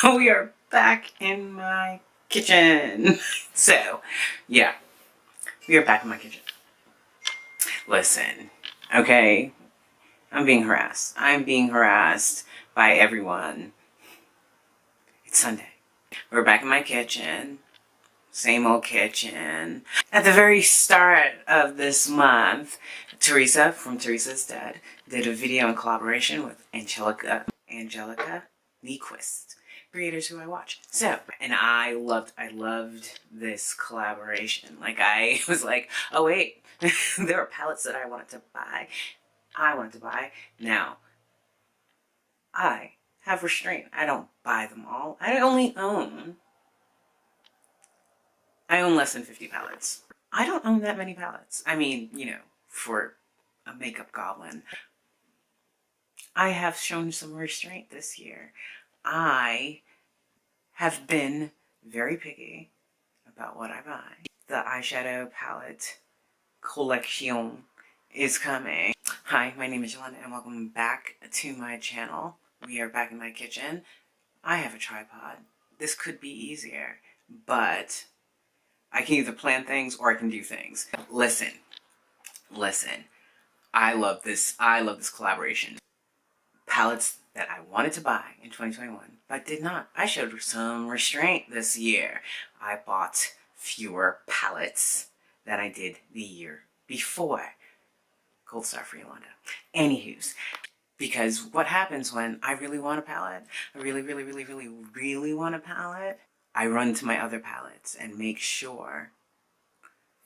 We are back in my kitchen. So, yeah, we are back in my kitchen. Listen, okay, I'm being harassed. I'm being harassed by everyone. It's Sunday. We're back in my kitchen. Same old kitchen. At the very start of this month, Teresa from Teresa's Dead did a video in collaboration with Angelica Nyquist, creators who I watch. So, and I loved this collaboration. Like, I was like, oh wait, there are palettes that I wanted to buy. Now, I have restraint. I don't buy them all. I own less than 50 palettes. I don't own that many palettes. I mean, you know, for a makeup goblin. I have shown some restraint this year. I have been very picky about what I buy. The eyeshadow palette collection is coming. Hi, my name is Yolanda and welcome back to my channel. We are back in my kitchen. I have a tripod. This could be easier, but I can either plan things or I can do things. Listen. I love this collaboration. Palettes that I wanted to buy in 2021, but did not. I showed some restraint this year. I bought fewer palettes than I did the year before. Gold star for Yolanda. Anywho's, because what happens when I really want a palette, I really want a palette, I run to my other palettes and make sure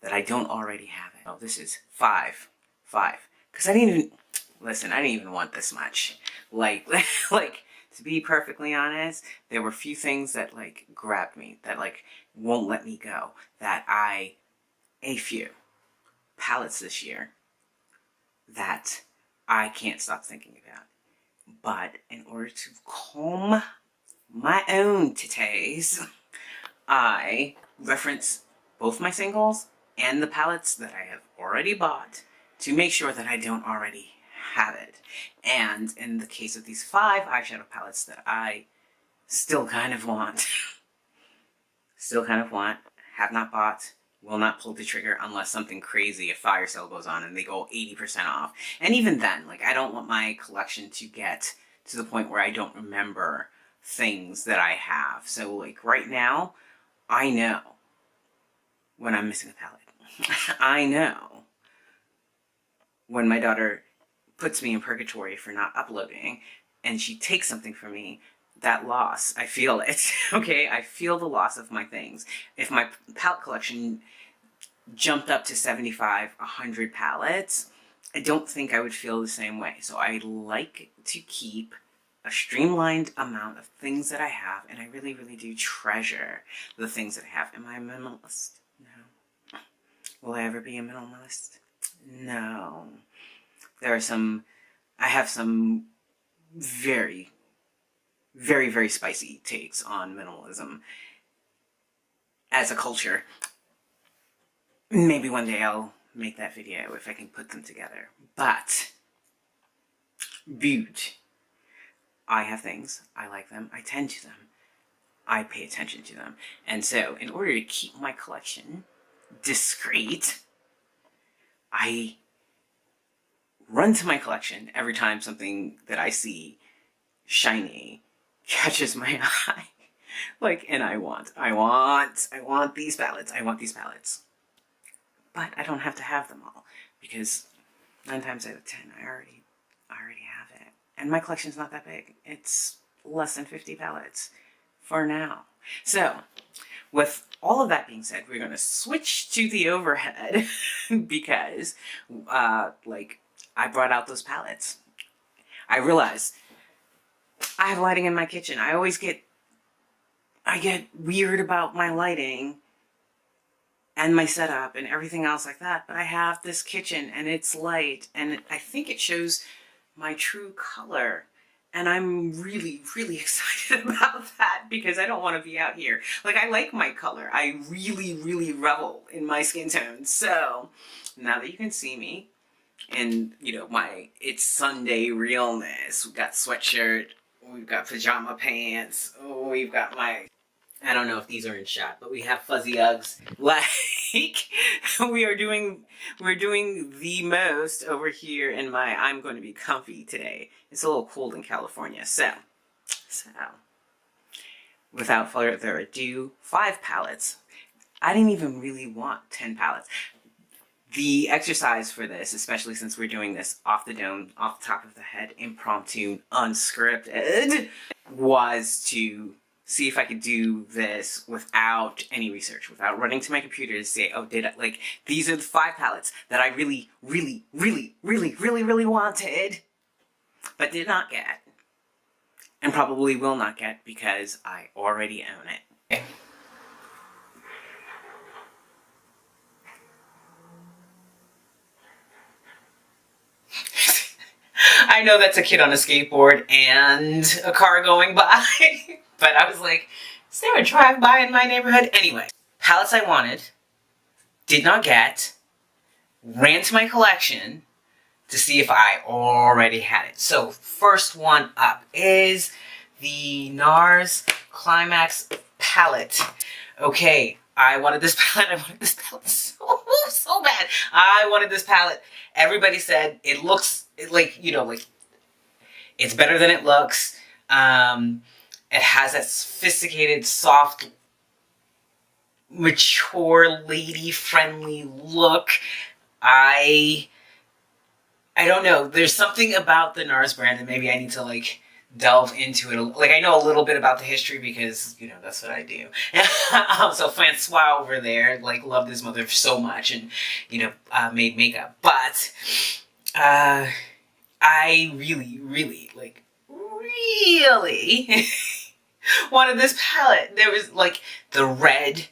that I don't already have it. Oh, this is five. Because I didn't even want this much. Like, to be perfectly honest, there were a few things that, like, grabbed me, that, like, won't let me go. A few palettes this year that I can't stop thinking about. But in order to calm my own titties, I reference both my singles and the palettes that I have already bought to make sure that I don't already have it. And in the case of these 5 eyeshadow palettes that I still kind of want, have not bought, will not pull the trigger unless something crazy, a fire sale goes on and they go 80% off. And even then, like, I don't want my collection to get to the point where I don't remember things that I have. So, like, right now, I know when I'm missing a palette. I know when my daughter puts me in purgatory for not uploading and she takes something from me, that loss, I feel it, okay? I feel the loss of my things. If my palette collection jumped up to 75, 100 palettes, I don't think I would feel the same way. So I like to keep a streamlined amount of things that I have, and I really do treasure the things that I have. Am I a minimalist? No. Will I ever be a minimalist? No. I have some very spicy takes on minimalism as a culture. Maybe one day I'll make that video if I can put them together. But, I have things, I like them, I tend to them, I pay attention to them. And so, in order to keep my collection discreet, I run to my collection every time something that I see shiny catches my eye. Like, and I want these palettes. But I don't have to have them all, because 9 times out of 10, I already have it. And my collection's not that big. It's less than 50 palettes for now. So, with all of that being said, we're going to switch to the overhead because, like, I brought out those palettes. I realized I have lighting in my kitchen. I get weird about my lighting and my setup and everything else like that, but I have this kitchen and it's light and I think it shows my true color, and I'm really excited about that because I don't want to be out here. Like, I like my color. I really revel in my skin tone. So now that you can see me and, you know, my It's Sunday realness, we got sweatshirt We've got pajama pants. Oh, we've got my... I don't know if these are in shot, but we have fuzzy Uggs. Like, we're doing the most over here in my I'm going to be comfy today. It's a little cold in California. So, without further ado, 5 palettes. I didn't even really want 10 palettes. The exercise for this, especially since we're doing this off the dome, off the top of the head, impromptu, unscripted, was to see if I could do this without any research, without running to my computer to say, oh, these are the 5 palettes that I really, really, really, really, really, really wanted, but did not get, and probably will not get because I already own it. Okay. I know that's a kid on a skateboard and a car going by, but I was like, is there a drive-by in my neighborhood? Anyway, palettes I wanted, did not get, ran to my collection to see if I already had it. So first one up is the Nars Climax palette. Okay, I wanted this palette so bad. I wanted this palette. Everybody said it looks like, you know, like it's better than it looks. It has that sophisticated, soft, mature, lady-friendly look. I don't know. There's something about the Nars brand that maybe I need to like delve into it. Like, I know a little bit about the history because, you know, that's what I do. So Francois over there, like, loved his mother so much and, you know, made makeup. But I really, really, like, really wanted this palette. There was, like, the red,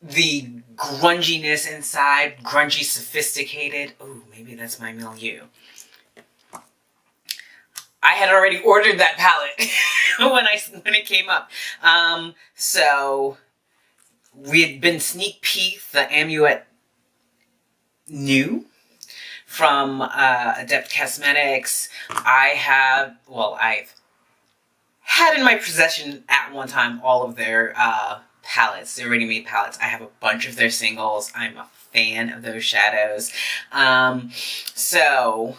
the grunginess inside, grungy, sophisticated. Oh, maybe that's my milieu. I had already ordered that palette when it came up. So we had been sneak peeked the Amulet new from Adept Cosmetics. I've had in my possession at one time all of their palettes, their ready-made palettes. I have a bunch of their singles. I'm a fan of those shadows. So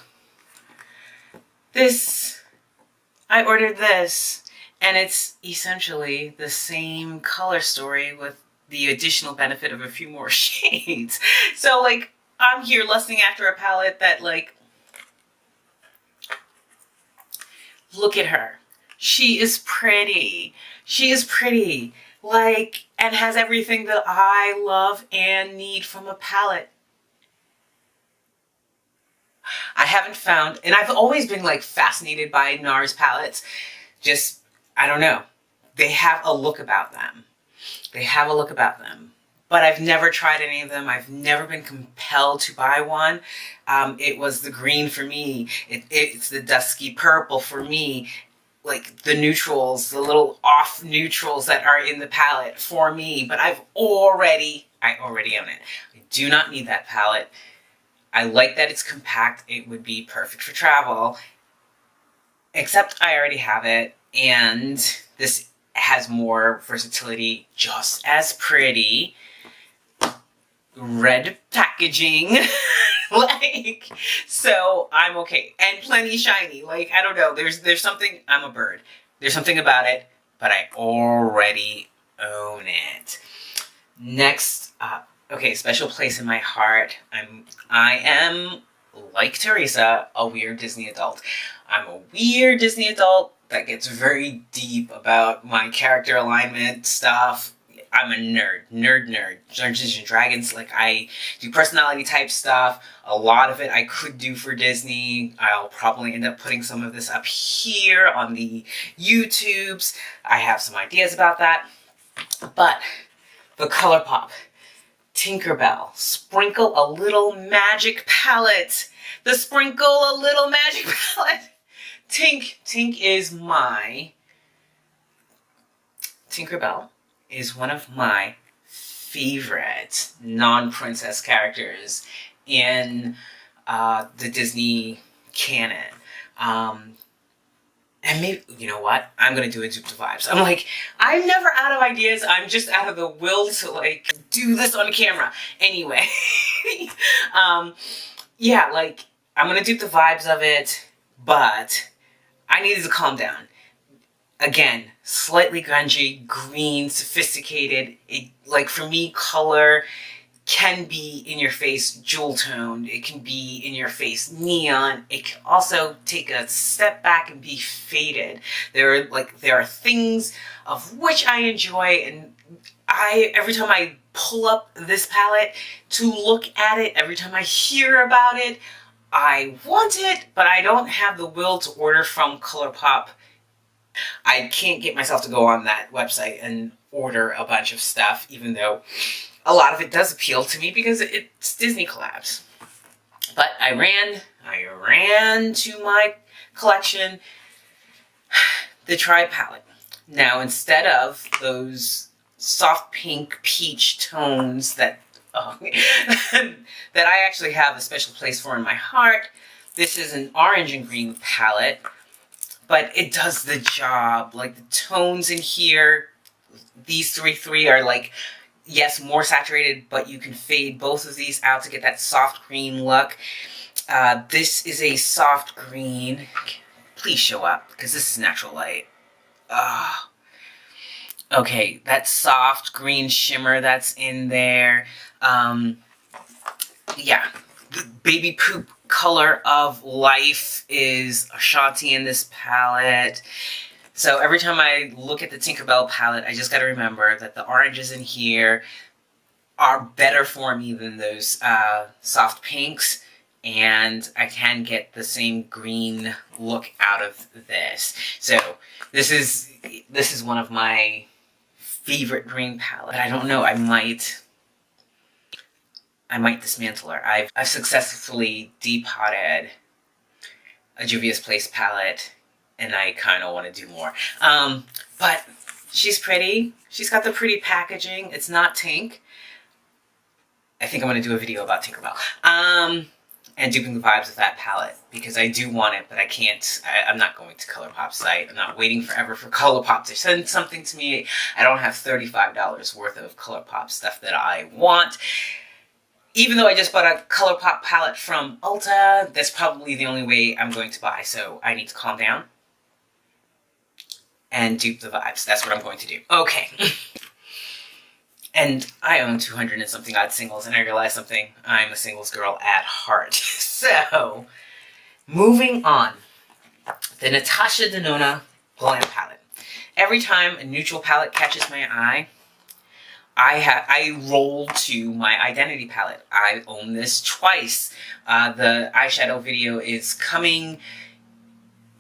I ordered this, and it's essentially the same color story with the additional benefit of a few more shades. So, like, I'm here lusting after a palette that, like, look at her. She is pretty. She is pretty. Like, and has everything that I love and need from a palette. I haven't found, and I've always been like fascinated by Nars palettes. Just, I don't know. They have a look about them. They have a look about them. But I've never tried any of them. I've never been compelled to buy one. It was the green for me. It's the dusky purple for me. Like the neutrals, the little off neutrals that are in the palette for me. But I already own it. I do not need that palette. I like that it's compact. It would be perfect for travel. Except I already have it. And this has more versatility. Just as pretty. Red packaging. Like, so I'm okay. And plenty shiny. Like, I don't know. There's something, I'm a bird. There's something about it, but I already own it. Next up. Okay, special place in my heart. I am, like Teresa, a weird Disney adult. I'm a weird Disney adult that gets very deep about my character alignment stuff. I'm a nerd. Dungeons and Dragons, like, I do personality type stuff. A lot of it I could do for Disney. I'll probably end up putting some of this up here on the YouTubes. I have some ideas about that. But the ColourPop Tinkerbell Sprinkle a Little Magic palette. The Sprinkle a Little Magic palette. Tink is my... Tinkerbell is one of my favorite non-princess characters in the Disney canon. And maybe, you know what? I'm gonna do a dupe the vibes. I'm like, I'm never out of ideas. I'm just out of the will to like do this on camera. Anyway, yeah, like I'm gonna dupe the vibes of it, but I needed to calm down. Again, slightly grungy, green, sophisticated. Like for me, color can be in your face jewel toned. It can be in your face neon. It can also take a step back and be faded. There are things of which I enjoy, and every time I pull up this palette to look at it, every time I hear about it, I want it, but I don't have the will to order from ColourPop. I can't get myself to go on that website and order a bunch of stuff, even though a lot of it does appeal to me because it's Disney collabs. But I ran to my collection, the Tribe palette. Now, instead of those soft pink peach tones that that I actually have a special place for in my heart, this is an orange and green palette, but it does the job. Like the tones in here, these three are like, yes, more saturated, but you can fade both of these out to get that soft green look. This is a soft green. Please show up, because this is natural light. Okay, that soft green shimmer that's in there. Yeah, the baby poop color of life is Ashanti in this palette. So every time I look at the Tinkerbell palette, I just got to remember that the oranges in here are better for me than those soft pinks, and I can get the same green look out of this. So this is one of my favorite green palettes. But I don't know, I might dismantle her. I've successfully depotted a Juvia's Place palette, and I kind of want to do more. But she's pretty. She's got the pretty packaging. It's not Tink. I think I'm going to do a video about Tinkerbell. And duping the vibes of that palette, because I do want it, but I can't. I'm not going to ColourPop's site. I'm not waiting forever for ColourPop to send something to me. I don't have $35 worth of ColourPop stuff that I want. Even though I just bought a ColourPop palette from Ulta, that's probably the only way I'm going to buy, so I need to calm down and dupe the vibes. That's what I'm going to do. Okay. And I own 200 and something odd singles, and I realized something. I'm a singles girl at heart. So, moving on. The Natasha Denona Glam palette. Every time a neutral palette catches my eye, I roll to my Identity palette. I own this twice. The eyeshadow video is coming.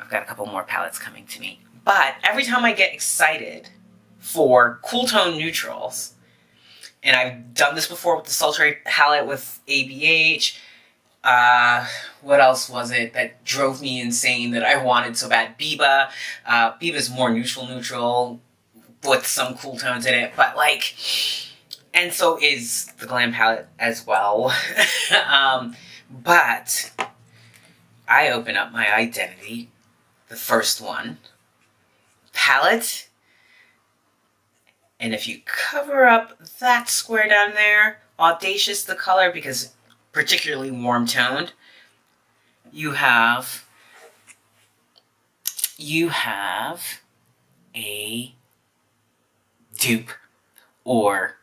I've got a couple more palettes coming to me. But every time I get excited for cool tone neutrals, and I've done this before with the Sultry palette with ABH. What else was it that drove me insane that I wanted so bad? Biba. Biba's more neutral with some cool tones in it, but like, and so is the Glam palette as well. But I open up my Identity, the first one, palette, and if you cover up that square down there, Audacious the color, because particularly warm toned, you have a dupe or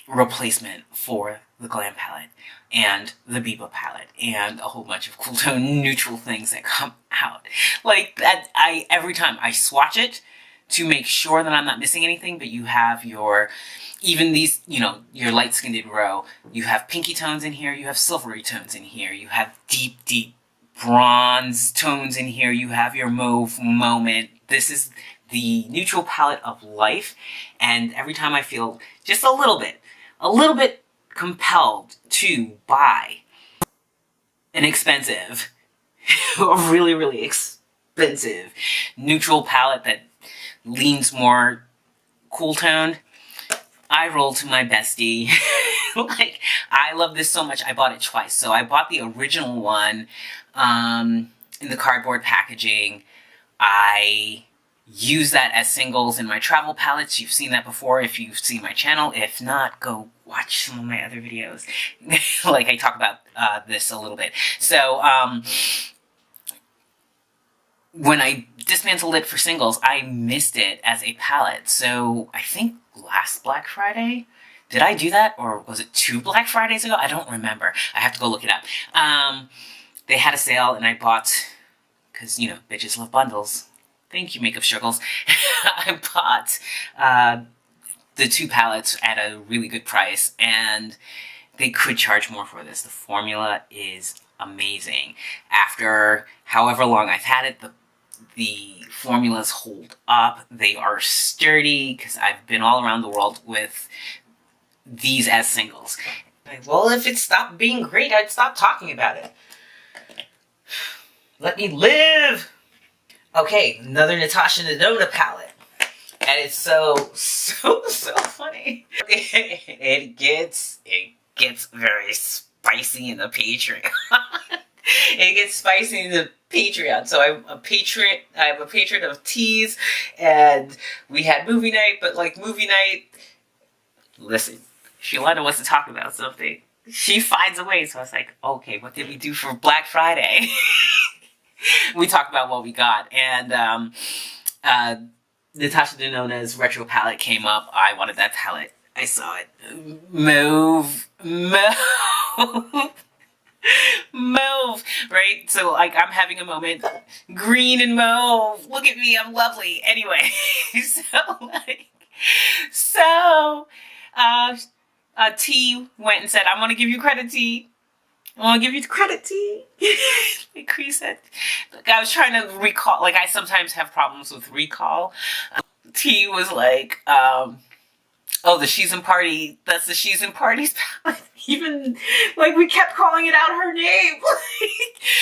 replacement for the Glam palette and the Biba palette and a whole bunch of cool tone neutral things that come out. Like that, every time I swatch it to make sure that I'm not missing anything, but you have even these, your light-skinned row, you have pinky tones in here, you have silvery tones in here, you have deep, deep bronze tones in here, you have your mauve moment. This is the neutral palette of life, and every time I feel just a little bit compelled to buy an expensive, a really, really expensive neutral palette that leans more cool toned, I roll to my bestie. Like, I love this so much, I bought it twice. So I bought the original one in the cardboard packaging. I use that as singles in my travel palettes. You've seen that before if you've seen my channel. If not, go watch some of my other videos. Like, I talk about this a little bit. So, when I dismantled it for singles, I missed it as a palette. So I think last Black Friday, did I do that? Or was it 2 Black Fridays ago? I don't remember. I have to go look it up. They had a sale and I bought, because, you know, bitches love bundles. Thank you, Makeup Struggles. I bought the 2 palettes at a really good price, and they could charge more for this. The formula is amazing. After however long I've had it, the formulas hold up. They are sturdy, because I've been all around the world with these as singles. Well, if it stopped being great, I'd stop talking about it. Let me live! Okay, another Natasha Denona palette. And it's so funny. It gets very spicy in the Patreon. It gets spicy in the Patreon. So I'm a patron of teas, and we had movie night, but like movie night, listen, Shalana wants to talk about something. She finds a way. So I was like, okay, what did we do for Black Friday? We talked about what we got, and Natasha Denona's retro palette came up. I wanted that palette. I saw it. Mauve. Mauve, right? So, like, I'm having a moment. Green and mauve. Look at me, I'm lovely. Anyway, T went and said, I want to give you credit, T. I want to give you credit, T. Like Cree said. Like, I was trying to recall. Like, I sometimes have problems with recall. T was like, oh, the She's in Party. That's the She's in Parties palette. Even, like, we kept calling it out her name.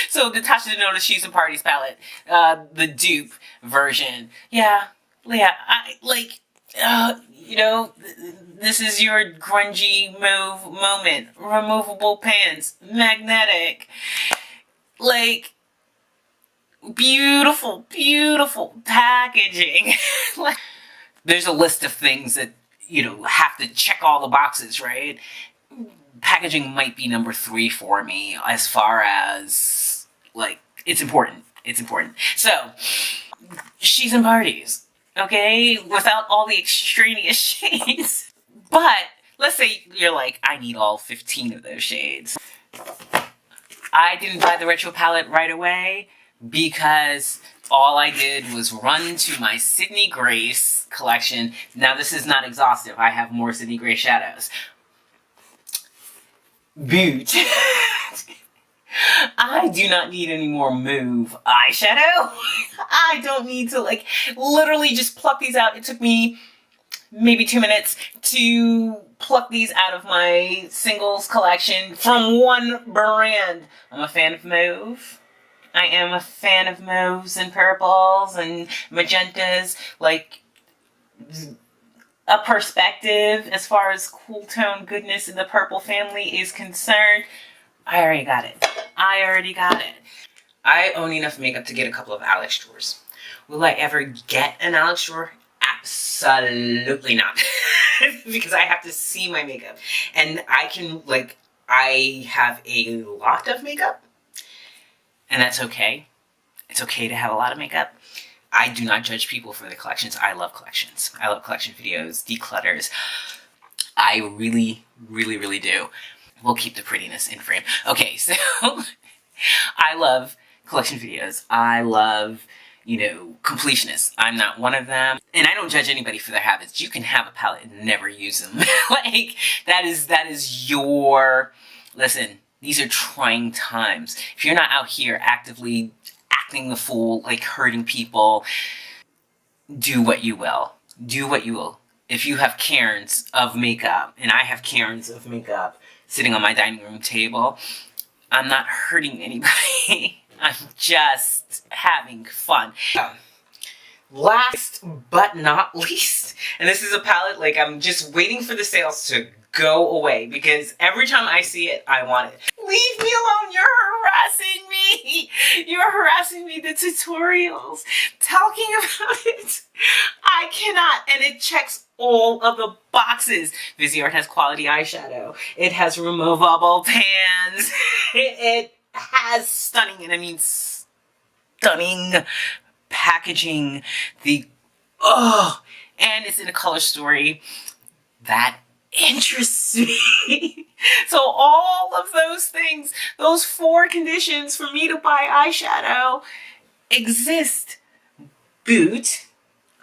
So, Natasha Denona She's in Parties palette. The dupe version. Yeah. You know, this is your grungy move moment. Removable pants. Magnetic. Like, beautiful, beautiful packaging. Like, there's a list of things that, you know, have to check all the boxes, right? Packaging might be number 3 for me as far as, like, it's important. It's important. So, She's in Parties. Okay, without all the extraneous shades. But let's say you're like, I need all 15 of those shades. I didn't buy the retro palette right away because all I did was run to my Sydney Grace collection. Now, this is not exhaustive. I have more Sydney Grace shadows. Boot. I do not need any more mauve eyeshadow. I don't need to, like, literally just pluck these out. It took me maybe 2 minutes to pluck these out of my singles collection from one brand. I'm a fan of mauve. I am a fan of mauves and purples and magentas. Like, a perspective as far as cool tone goodness in the purple family is concerned. I already got it. I own enough makeup to get a couple of Alex drawers. Will I ever get an Alex drawer? Absolutely not. Because I have to see my makeup. And I have a lot of makeup. And that's okay. It's okay to have a lot of makeup. I do not judge people for their collections. I love collections. I love collection videos, declutters. I really, really, really do. We'll keep the prettiness in frame. Okay, so I love collection videos. I love, you know, completionists. I'm not one of them. And I don't judge anybody for their habits. You can have a palette and never use them. Like, that is your... Listen, these are trying times. If you're not out here actively acting the fool, like hurting people, do what you will. Do what you will. If you have cairns of makeup, and I have cairns of makeup sitting on my dining room table, I'm not hurting anybody. I'm just having fun. Last but not least, and this is a palette, like, I'm just waiting for the sales to go away because every time I see it, I want it. Leave me alone, you're harassing me. You're harassing me, the tutorials, talking about it. I cannot, and it checks all of the boxes. Viseart has quality eyeshadow. It has removable pans. It has stunning, and I mean stunning packaging. And it's in a color story that interests me. So all of those things, those 4 conditions for me to buy eyeshadow exist. Boot,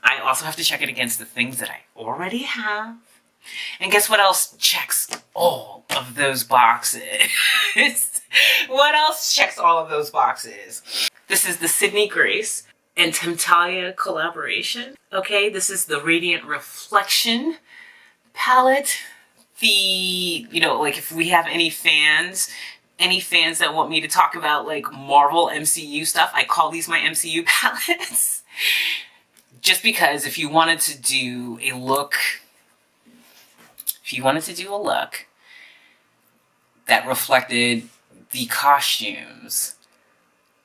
I also have to check it against the things that I already have. And guess what else checks all of those boxes? What else checks all of those boxes? This is the Sydney Grace and Temptalia collaboration. Okay, this is the Radiant Reflection palette. Like, if we have any fans that want me to talk about, like, Marvel MCU stuff, I call these my MCU palettes. Just because if you wanted to do a look, that reflected the costumes,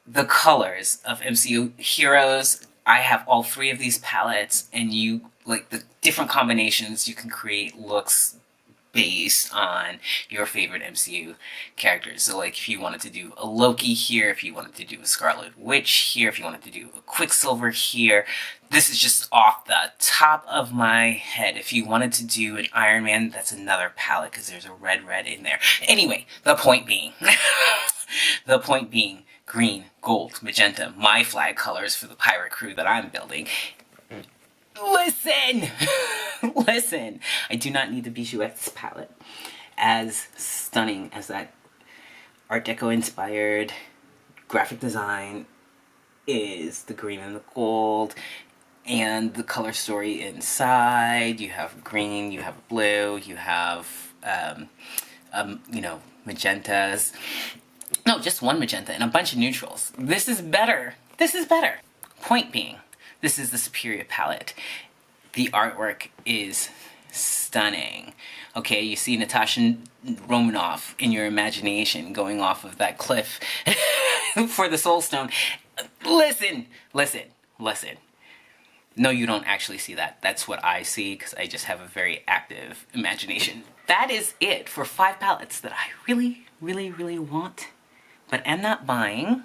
the colors of MCU heroes, I have all 3 of these palettes, and like, the different combinations, you can create looks based on your favorite MCU characters. So, like, if you wanted to do a Loki here, if you wanted to do a Scarlet Witch here, if you wanted to do a Quicksilver here, this is just off the top of my head. If you wanted to do an Iron Man, that's another palette because there's a red in there. Anyway, the point being, green, gold, magenta, my flag colors for the pirate crew that I'm building. Listen! Listen! I do not need the Bijouettes palette. As stunning as that Art Deco inspired graphic design is, the green and the gold, and the color story inside. You have green, you have blue, you have, magentas. No, just one magenta and a bunch of neutrals. This is better. This is better. Point being, this is the superior palette. The artwork is stunning. Okay, you see Natasha Romanoff in your imagination going off of that cliff for the Soul Stone. Listen. No, you don't actually see that. That's what I see because I just have a very active imagination. That is it for 5 palettes that I really want, but am not buying.